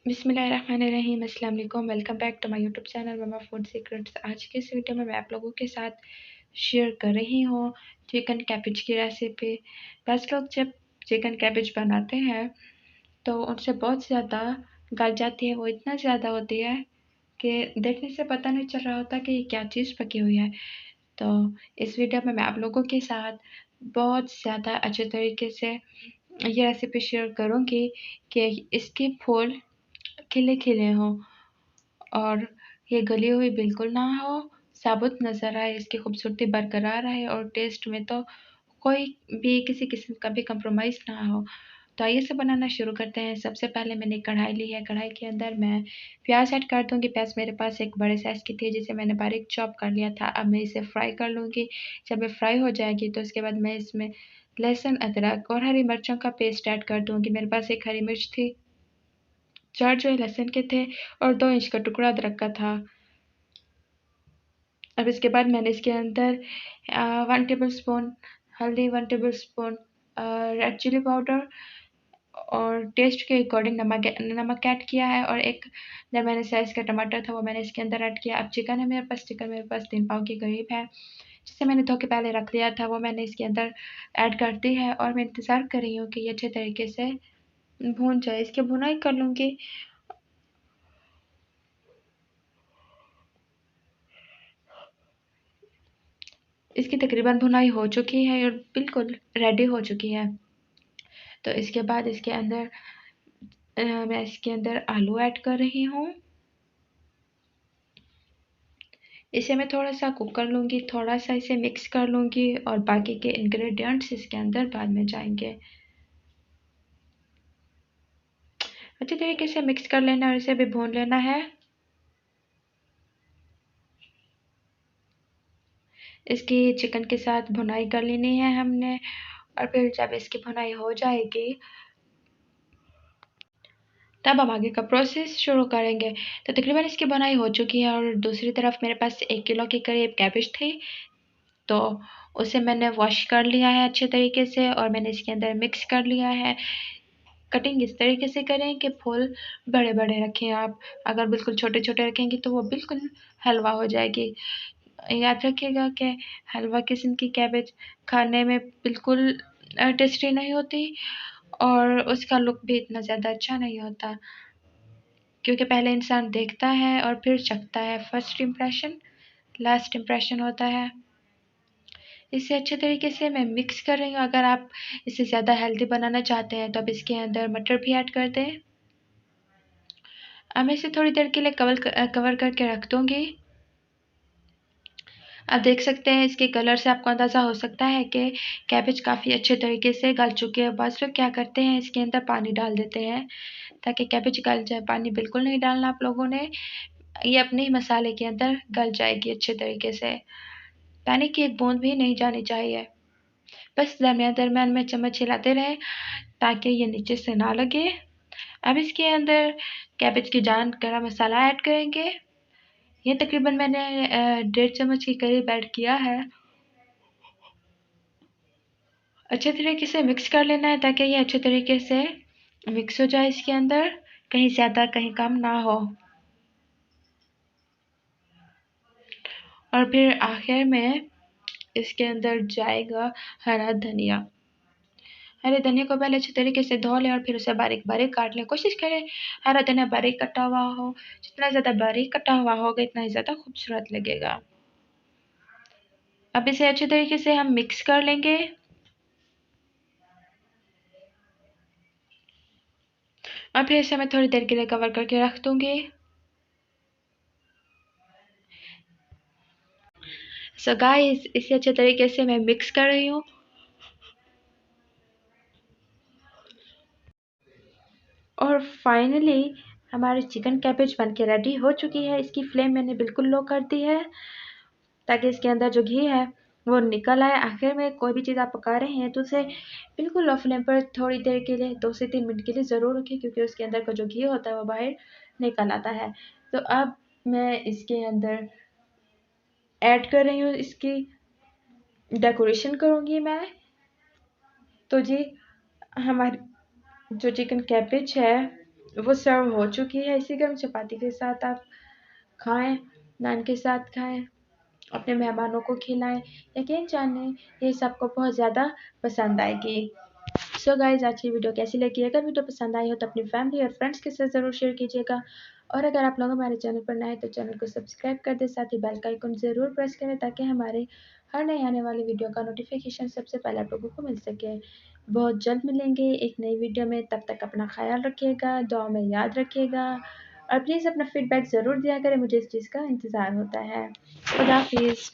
बिस्मिल्लाहिर्रहमानिर्रहीम, अस्सलाम वालेकुम। Welcome back to my YouTube channel mama food secrets. आज की इस वीडियो में मैं आप लोगों के साथ शेयर कर रही हूँ चिकन कैबेज की रेसिपी। बस लोग जब चिकन कैबेज बनाते हैं तो उनसे बहुत ज़्यादा गल जाती है। वो इतना ज़्यादा होती है कि देखने से पता नहीं चल रहा होता कि ये क्या चीज़ पकी हुई है। तो इस वीडियो में मैं आप लोगों के साथ बहुत ज़्यादा अच्छे तरीके से ये रेसिपी शेयर करूँगी कि इसके फूल खिले खिले हों और ये गली हुई बिल्कुल ना हो, साबुत नज़र आए, इसकी खूबसूरती बरकरार रहे और टेस्ट में तो कोई भी किसी किस्म का भी कंप्रोमाइज़ ना हो। तो आइए इसे बनाना शुरू करते हैं। सबसे पहले मैंने कढ़ाई ली है, कढ़ाई के अंदर मैं प्याज ऐड कर दूँगी। प्याज मेरे पास एक बड़े साइज़ की थी जिसे मैंने बारीक चॉप कर लिया था। अब मैं इसे फ्राई कर लूँगी। जब ये फ्राई हो जाएगी तो उसके बाद मैं इसमें लहसुन, अदरक और हरी मिर्चों का पेस्ट ऐड कर दूँगी। मेरे पास एक हरी मिर्च थी, 4 जो है लहसुन के थे और 2 इंच का टुकड़ा अदरक का था। अब इसके बाद मैंने इसके अंदर 1 टेबलस्पून हल्दी, 1 टेबलस्पून रेड चिली पाउडर और टेस्ट के अकॉर्डिंग नमक ऐड किया है और एक दरमियाने साइज़ का टमाटर था वो मैंने इसके अंदर ऐड किया। अब चिकन है मेरे पास, चिकन मेरे पास 3 पाव के करीब है, जिसे मैंने धो के पहले रख लिया था, वो मैंने इसके अंदर ऐड कर दी है और मैं इंतज़ार कर रही हूँ कि ये अच्छे तरीके से भून जाए। इसकी भुनाई कर लूँगी। इसकी तकरीबन भुनाई हो चुकी है और बिल्कुल रेडी हो चुकी है। तो इसके बाद इसके अंदर मैं इसके अंदर आलू ऐड कर रही हूँ। इसे मैं थोड़ा-सा कुक कर लूँगी, थोड़ा-सा इसे मिक्स कर लूँगी और बाकी के इंग्रेडिएंट्स इसके अंदर बाद में जाएँगे। अच्छे तरीके से मिक्स कर लेना और इसे भी भून लेना है। इसकी चिकन के साथ भुनाई कर लेनी है हमने और फिर जब इसकी भुनाई हो जाएगी तब हम आगे का प्रोसेस शुरू करेंगे। तो तकरीबन इसकी भुनाई हो चुकी है और दूसरी तरफ मेरे पास 1 किलो के करीब कैबेज थी, तो उसे मैंने वॉश कर लिया है अच्छे तरीके से और मैंने इसके अंदर मिक्स कर लिया है। कटिंग इस तरीके से करें कि फूल बड़े-बड़े रखें आप। अगर बिल्कुल छोटे-छोटे रखेंगी तो वो बिल्कुल हलवा हो जाएगी। याद रखिएगा कि हलवा किस्म की कैबेज खाने में बिल्कुल टेस्टी नहीं होती और उसका लुक भी इतना ज़्यादा अच्छा नहीं होता, क्योंकि पहले इंसान देखता है और फिर चखता है। फर्स्ट इम्प्रेशन लास्ट इम्प्रेशन होता है। इसे अच्छे तरीके से मैं मिक्स कर रही हूँ। अगर आप इसे ज़्यादा हेल्दी बनाना चाहते हैं तो आप इसके अंदर मटर भी ऐड कर दें। अब मैं इसे थोड़ी देर के लिए कवर करके रख दूँगी। आप देख सकते हैं इसके कलर से आपको अंदाज़ा हो सकता है कि कैबेज काफ़ी अच्छे तरीके से गल चुके हैं। बाज़ लोग क्या करते हैं इसके अंदर पानी डाल देते हैं ताकि कैबेज गल जाए। पानी बिल्कुल नहीं डालना आप लोगों ने, ये अपने ही मसाले के अंदर गल जाएगी अच्छे तरीके से। पानी की एक बूंद भी नहीं जानी चाहिए। बस दरमियान में चम्मच हिलाते रहें ताकि ये नीचे से ना लगे। अब इसके अंदर कैबेज की जान गरम मसाला ऐड करेंगे। ये तकरीबन मैंने 1.5 चम्मच के करीब ऐड किया है। अच्छे तरीके से मिक्स कर लेना है ताकि ये अच्छे तरीके से मिक्स हो जाए इसके अंदर, कहीं ज़्यादा कहीं कम ना हो। और फिर आखिर में इसके अंदर जाएगा हरा धनिया। हरे धनिया को पहले अच्छे तरीके से धो लें और फिर उसे बारीक-बारीक काट लें। कोशिश करें हरा धनिया बारीक कटा हुआ हो। जितना ज़्यादा बारीक कटा हुआ होगा इतना ही ज़्यादा खूबसूरत लगेगा। अब इसे अच्छे तरीके से हम मिक्स कर लेंगे। और फिर इसे मैं थोड़ी देर के लिए कवर करके रख दूँगी। सो गाइस, इसे अच्छे तरीके से मैं मिक्स कर रही हूँ। और फाइनली हमारी चिकन कैबेज बनके रेडी हो चुकी है। इसकी फ्लेम मैंने बिल्कुल लो कर दी है ताकि इसके अंदर जो घी है वो निकल आए। आखिर में कोई भी चीज़ आप पका रहे हैं तो उसे बिल्कुल लो फ्लेम पर थोड़ी देर के लिए 2 से 3 मिनट के लिए ज़रूर रखें, क्योंकि उसके अंदर का जो घी होता है वो बाहर निकल आता है। तो अब मैं इसके अंदर ऐड कर रही हूँ, इसकी डेकोरेशन करूँगी मैं। तो जी हमारी जो चिकन कैबेज है वो सर्व हो चुकी है। इसी गर्म चपाती के साथ आप खाएं, नान के साथ खाएं, अपने मेहमानों को खिलाएं। यकीन जानिए ये सबको बहुत ज़्यादा पसंद आएगी। सो गाइज, आज की वीडियो कैसी लगी? अगर वीडियो पसंद आई हो तो अपनी फैमिली और फ्रेंड्स के साथ ज़रूर शेयर कीजिएगा। और अगर आप लोग हमारे चैनल पर नए हैं तो चैनल को सब्सक्राइब कर दें, साथ ही बेल का आइकन ज़रूर प्रेस करें ताकि हमारे हर नए आने वाली वीडियो का नोटिफिकेशन सबसे पहले आप लोगों को मिल सके। बहुत जल्द मिलेंगे एक नई वीडियो में, तब तक अपना ख्याल रखिएगा, दुआ में याद रखिएगा और प्लीज़ अपना फीडबैक ज़रूर दिया करें, मुझे इस चीज़ का इंतज़ार होता है। खुदा हाफिज़।